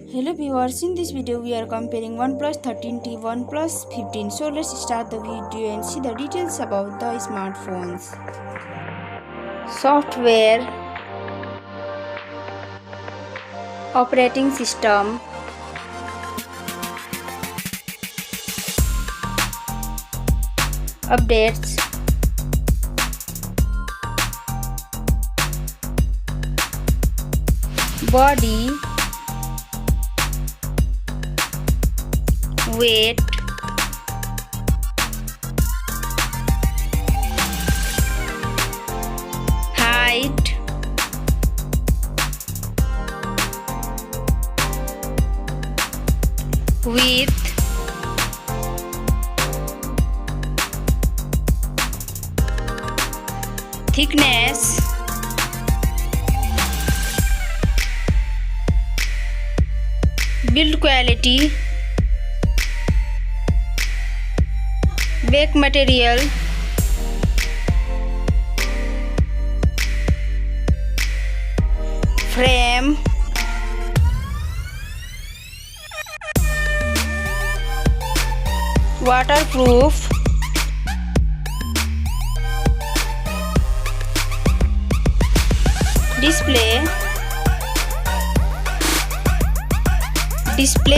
Hello viewers, in this video we are comparing OnePlus 13T, OnePlus 15. So let's start the video and see the details about the smartphones. Software, operating system, updates, body, weight, height, width, thickness, build quality, back material, frame, waterproof, display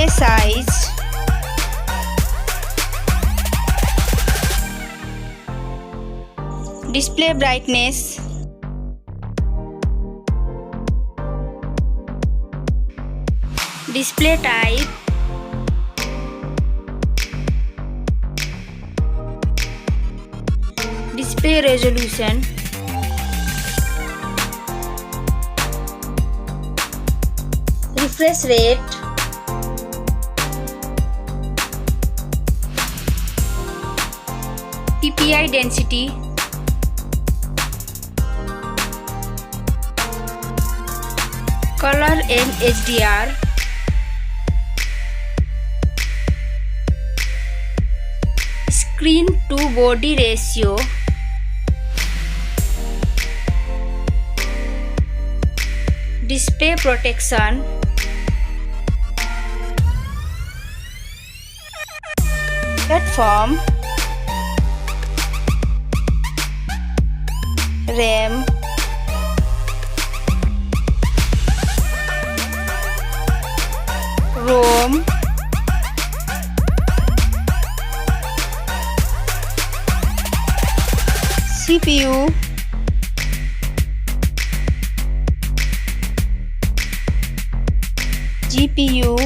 size, display brightness, display type, display resolution, refresh rate, PPI density, color and HDR, screen to body ratio, display protection, platform, RAM, ROM, CPU, GPU,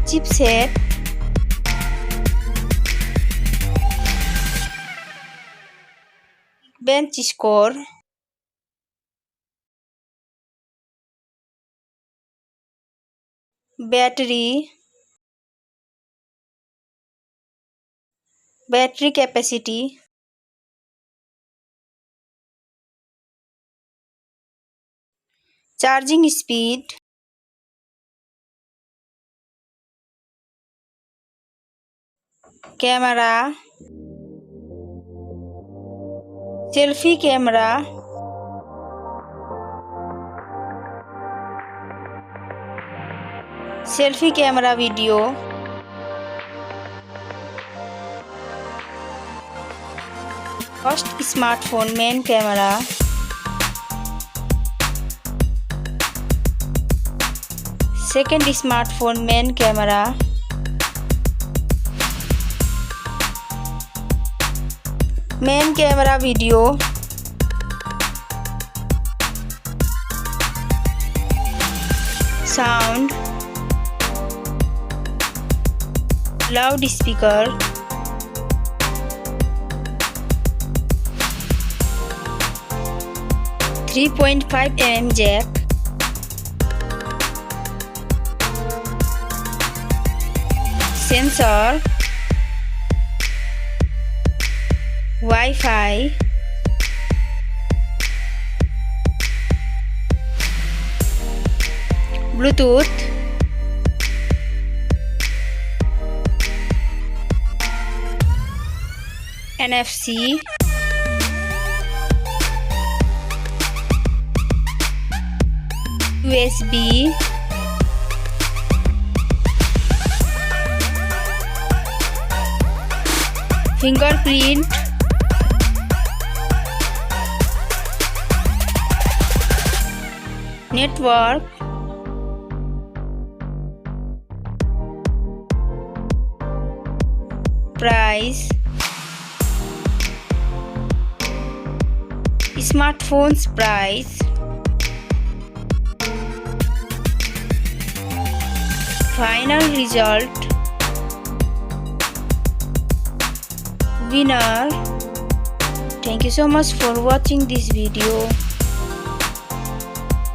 chipset, Geekbench Score, battery capacity, charging speed, camera, selfie camera, selfie camera video, first smartphone main camera, second smartphone main camera, main camera video, sound, loudspeaker, .5 mm jack, sensor, Wi-Fi, Bluetooth, NFC, USB, fingerprint, network, price, smartphone's price, final result, winner. Thank you so much for watching this video.